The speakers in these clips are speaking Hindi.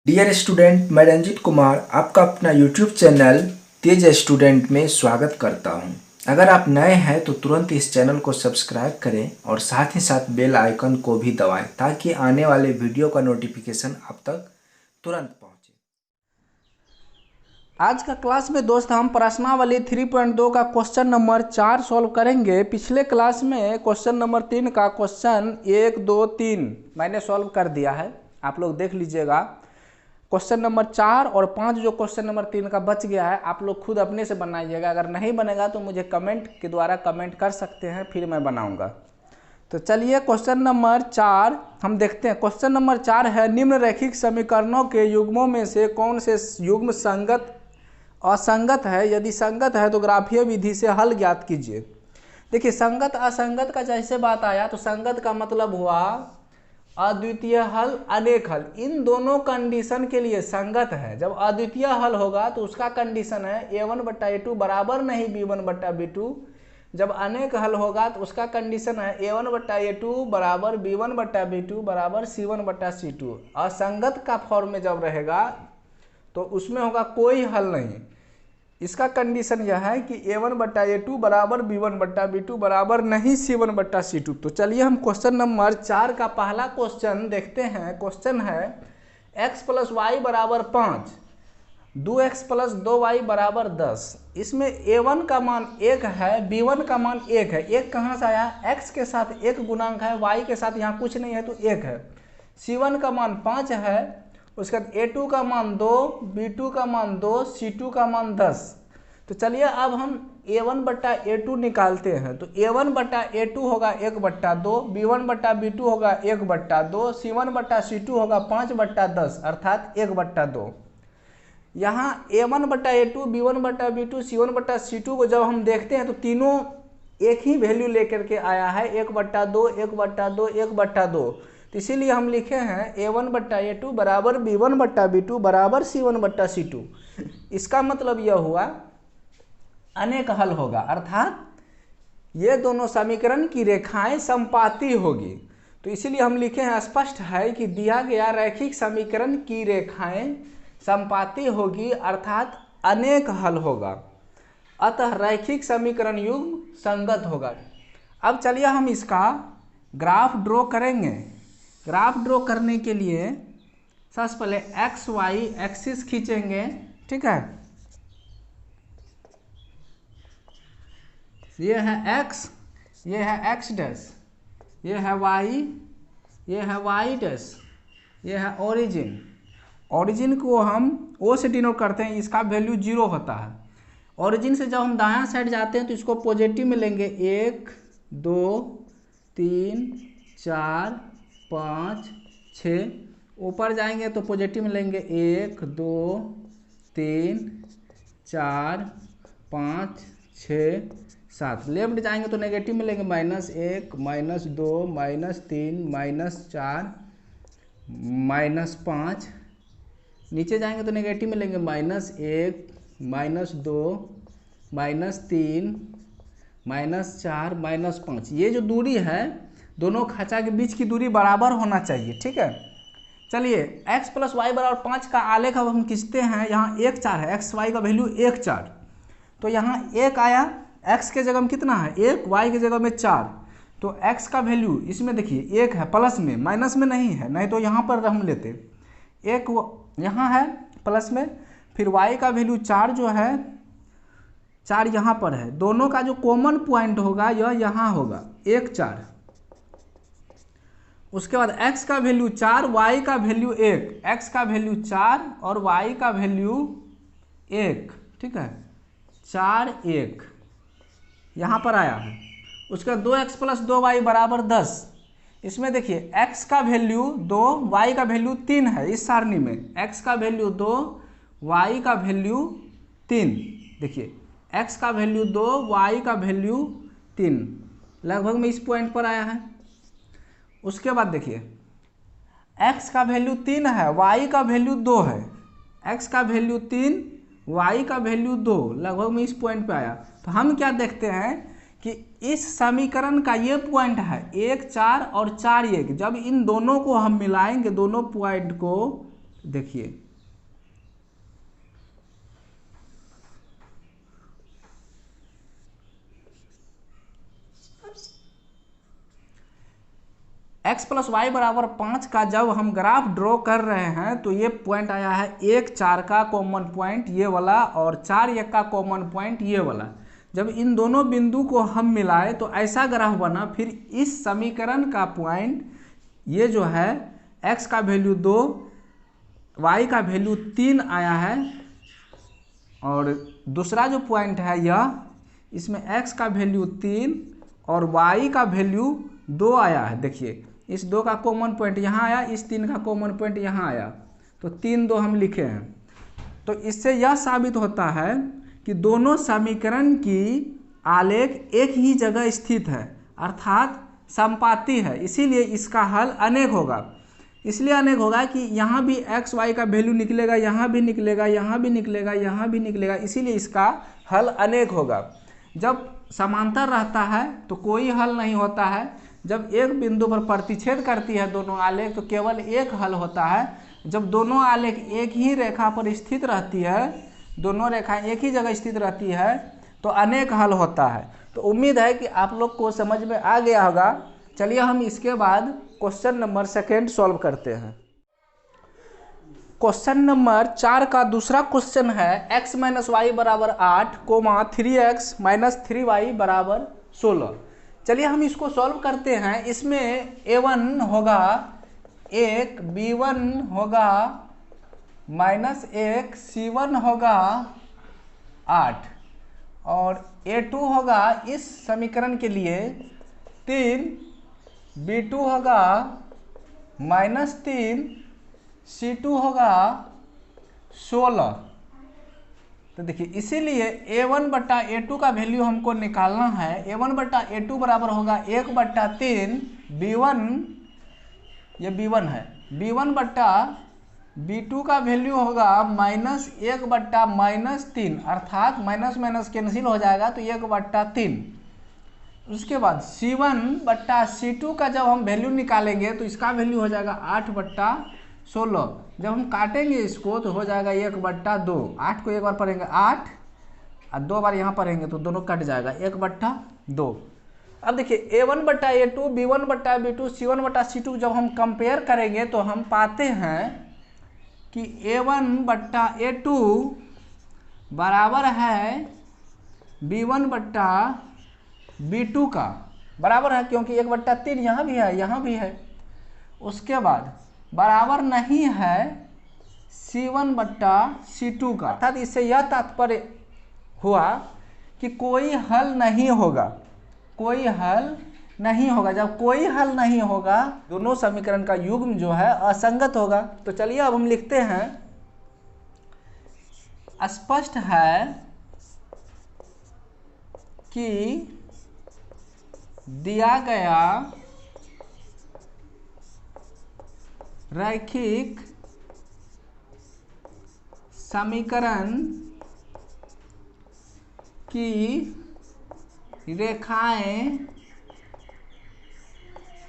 डियर स्टूडेंट, मैं रंजित कुमार आपका अपना यूट्यूब चैनल तेज स्टूडेंट में स्वागत करता हूं। अगर आप नए हैं तो तुरंत इस चैनल को सब्सक्राइब करें और साथ ही साथ बेल आइकन को भी दबाएं ताकि आने वाले वीडियो का नोटिफिकेशन आप तक तुरंत पहुंचे। आज का क्लास में दोस्त हम प्रश्नावली 3.2 का क्वेश्चन नंबर 4 सॉल्व करेंगे। पिछले क्लास में क्वेश्चन नंबर 3 का क्वेश्चन 1, 2, 3 मैंने सॉल्व कर दिया है, आप लोग देख लीजिएगा। क्वेश्चन नंबर 4 और 5 जो क्वेश्चन नंबर 3 का बच गया है आप लोग खुद अपने से बनाइएगा। अगर नहीं बनेगा तो मुझे कमेंट के द्वारा कमेंट कर सकते हैं, फिर मैं बनाऊंगा। तो चलिए क्वेश्चन नंबर 4 हम देखते हैं। क्वेश्चन नंबर 4 है, निम्न रैखिक समीकरणों के युग्मों में से कौन से युग्म संगत असंगत है? यदि संगत है तो ग्राफीय विधि से हल ज्ञात कीजिए। देखिए, संगत असंगत का जैसे बात आया तो संगत का मतलब हुआ अद्वितीय हल, अनेक हल। इन दोनों कंडीशन के लिए संगत है। जब अद्वितीय हल होगा तो उसका कंडीशन है a1/a2 बराबर नहीं b1/b2। जब अनेक हल होगा तो उसका कंडीशन है a1/a2 बराबर b1/b2 बराबर c1/c2। असंगत का फॉर्म में जब रहेगा तो उसमें होगा कोई हल नहीं। इसका कंडीशन यह है कि a1/a2 बराबर b1/b2 बराबर नहीं c1/c2। तो चलिए हम क्वेश्चन नंबर 4 का पहला क्वेश्चन देखते हैं। क्वेश्चन है x + y बराबर 5, 2x + 2y बराबर 10। इसमें a1 का मान 1 है, b1 का मान 1 है। 1 कहाँ से आया? x के साथ 1 गुणांक है, y के साथ यहाँ कुछ नहीं है तो 1 है। c1 का मान 5 है, उसके बाद a2 का मान 2, b2 का मान 2, c2 का मान 10। तो चलिए अब हम a1/a2 निकालते हैं। तो a1/a2 होगा 1/2, b1/b2 होगा 1/2, c1/c2 होगा 5/10 अर्थात 1/2। यहाँ a1/a2, b1/b2, c1/c2 को जब हम देखते हैं तो तीनों एक ही वैल्यू लेकर के आया है, 1/2, 1/2, 1/2। तो इसीलिए हम लिखे हैं a1/a2 बराबर b1/b2 बराबर c1/c2। इसका मतलब यह हुआ अनेक हल होगा, अर्थात ये दोनों समीकरण की रेखाएं समपाती होगी। तो इसीलिए हम लिखे हैं स्पष्ट है कि दिया गया रैखिक समीकरण की रेखाएं समपाती होगी अर्थात अनेक हल होगा, अतः रैखिक समीकरण युग्म संगत होगा। अब चलिए हम इसका ग्राफ ड्रॉ करेंगे। ग्राफ ड्रॉ करने के लिए सबसे पहले एक्स वाई एक्सिस खींचेंगे, ठीक है। ये है x, ये है x डैश, ये है y, ये है y डैश, ये है ओरिजिन। ओरिजिन को हम O से डिनोट करते हैं, इसका वैल्यू 0 होता है। ओरिजिन से जब हम दायां साइड जाते हैं तो इसको पॉजिटिव में लेंगे, 1, 2, 3, 4, 5, 6। ऊपर जाएंगे तो पॉजिटिव में लेंगे 1, 2, 3, 4, 5, 6, 7। लेफ्ट जाएंगे तो नेगेटिव में लेंगे -1, -2, -3, -4, -5। नीचे जाएंगे तो नेगेटिव में लेंगे -1, -2, -3, -4, -5। ये जो दूरी है दोनों खांचा के बीच की दूरी बराबर होना चाहिए, ठीक है। चलिए x + y बराबर 5 का आलेख अब हम खींचते हैं। यहाँ 1, 4 है, x y का वैल्यू 1, 4। तो यहाँ 1 आया, x के जगह में कितना है 1, y की जगह में 4। तो x का वैल्यू इसमें देखिए 1 है, प्लस में, माइनस में नहीं है, नहीं तो यहाँ पर हम लेते 1 यहाँ है प्लस में। फिर y का वैल्यू 4 जो है, 4 यहाँ पर है। दोनों का जो कॉमन पॉइंट होगा यह यहाँ होगा 1, 4। उसके बाद x का वैल्यू 4, y का वैल्यू 1। x का वैल्यू 4 और y का वैल्यू 1, ठीक है। 4, 1 यहाँ पर आया है। उसके बाद 2x + 2y बराबर 10। इसमें देखिए x का वैल्यू 2, y का वैल्यू 3 है। इस सारणी में x का वैल्यू 2, y का वैल्यू 3। देखिए x का वैल्यू 2, y का वैल्यू 3, लगभग में इस पॉइंट पर आया है। उसके बाद देखिए x का वैल्यू 3 है, y का वैल्यू 2 है। x का वैल्यू 3, y का वैल्यू 2, लगभग में इस पॉइंट पे आया। तो हम क्या देखते हैं कि इस समीकरण का ये पॉइंट है 1, 4 और 4, 1। जब इन दोनों को हम मिलाएंगे, दोनों पॉइंट को, देखिए x प्लस वाई बराबर 5 का जब हम ग्राफ ड्रॉ कर रहे हैं तो ये पॉइंट आया है 1 4 का कॉमन पॉइंट ये वाला और 4 1 का कॉमन पॉइंट ये वाला। जब इन दोनों बिंदु को हम मिलाए तो ऐसा ग्राफ बना। फिर इस समीकरण का पॉइंट ये जो है x का वैल्यू 2 y का वैल्यू 3 आया है और दूसरा जो पॉइंट है यह इसमें x का वैल्यू 3 और y का वैल्यू 2 आया है। देखिए इस 2 का कॉमन पॉइंट यहाँ आया, इस 3 का कॉमन पॉइंट यहाँ आया, तो 3 2 हम लिखे हैं। तो इससे यह साबित होता है कि दोनों समीकरण की आलेख एक ही जगह स्थित है अर्थात समपाती है, इसीलिए इसका हल अनेक होगा। इसलिए अनेक होगा कि यहाँ भी एक्स वाई का वैल्यू निकलेगा, यहाँ भी निकलेगा, यहाँ भी निकलेगा, यहाँ भी निकलेगा, इसीलिए इसका हल अनेक होगा। जब समांतर रहता है तो कोई हल नहीं होता है। जब एक बिंदु पर प्रतिच्छेद करती है दोनों आलेख तो केवल एक हल होता है। जब दोनों आलेख एक ही रेखा पर स्थित रहती है, दोनों रेखाएं एक ही जगह स्थित रहती है तो अनेक हल होता है। तो उम्मीद है कि आप लोग को समझ में आ गया होगा। चलिए हम इसके बाद क्वेश्चन नंबर 2 सॉल्व करते हैं। क्वेश्चन नंबर 4 का दूसरा क्वेश्चन है x माइनस वाई बराबर 8 कोमा 3x माइनस 3y बराबर 16। चलिए हम इसको सॉल्व करते हैं। इसमें a1 होगा 1, b1 होगा -1, c1 होगा 8 और a2 होगा इस समीकरण के लिए 3, b2 होगा -3, c2 होगा 16। तो देखिए इसीलिए a1 बट्टा a2 का वैल्यू हमको निकालना है। a1 बट्टा a2 बराबर होगा 1/3 b1, ये b1 है, b1 बट्टा b2 का वैल्यू होगा -1/-3 अर्थात माइनस माइनस कैंसिल हो जाएगा तो 1/3। उसके बाद c1 बट्टा c2 का जब हम वैल्यू निकालेंगे तो इसका वैल्यू हो जाएगा 8/16। जब हम काटेंगे इसको तो हो जाएगा 1/2। 8 को एक बार पढ़ेंगे 8 और 2 बार यहाँ पढ़ेंगे तो दोनों कट जाएगा 1/2। अब देखिए a1 बट्टा a2, b1 बट्टा b2, c1 बट्टा c2 जब हम कंपेयर करेंगे तो हम पाते हैं कि a1 बट्टा a2 बराबर है b1 बट्टा b2 का बराबर है, क्योंकि 1/3 यहाँ भी है, यहाँ भी है। उसके बाद बराबर नहीं है c1 बट्टा c2 का, अर्थात इससे यह तात्पर्य हुआ कि कोई हल नहीं होगा, कोई हल नहीं होगा। जब कोई हल नहीं होगा दोनों समीकरण का युग्म जो है असंगत होगा। तो चलिए अब हम लिखते हैं, स्पष्ट है कि दिया गया रैखिक समीकरण की रेखाएं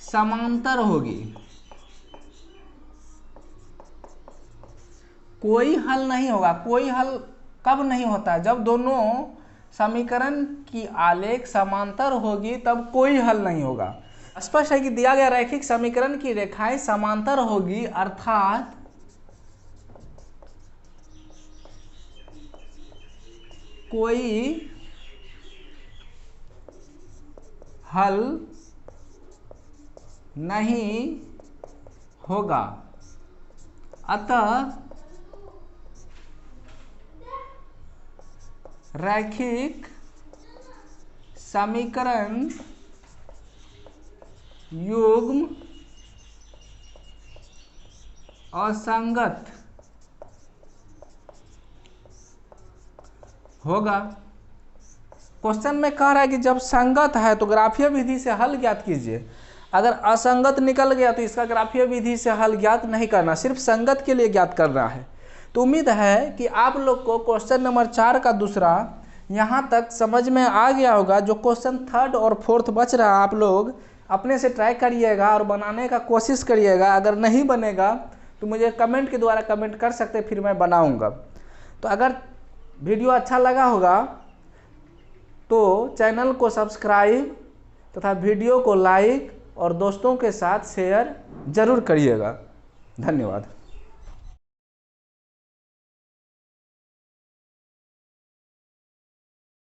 समांतर होगी। कोई हल नहीं होगा। कोई हल कब नहीं होता है? जब दोनों समीकरण की आलेख समांतर होगी तब कोई हल नहीं होगा। स्पष्ट है कि दिया गया रैखिक समीकरण की रेखाएं समांतर होगी अर्थात कोई हल नहीं होगा। अतः रैखिक समीकरण युग्म असंगत होगा। क्वेश्चन में कह रहा है कि जब संगत है तो ग्राफीय विधि से हल ज्ञात कीजिए। अगर असंगत निकल गया तो इसका ग्राफीय विधि से हल ज्ञात नहीं करना, सिर्फ संगत के लिए ज्ञात करना है। तो उम्मीद है कि आप लोग को क्वेश्चन नंबर 4 का दूसरा यहाँ तक समझ में आ गया होगा। जो क्वेश्चन 3rd और 4th बच रहा है आप लोग अपने से ट्राई करिएगा और बनाने का कोशिश करिएगा। अगर नहीं बनेगा तो मुझे कमेंट के द्वारा कमेंट कर सकते, फिर मैं बनाऊंगा। तो अगर वीडियो अच्छा लगा होगा तो चैनल को सब्सक्राइब तथा वीडियो को लाइक और दोस्तों के साथ शेयर जरूर करिएगा। धन्यवाद।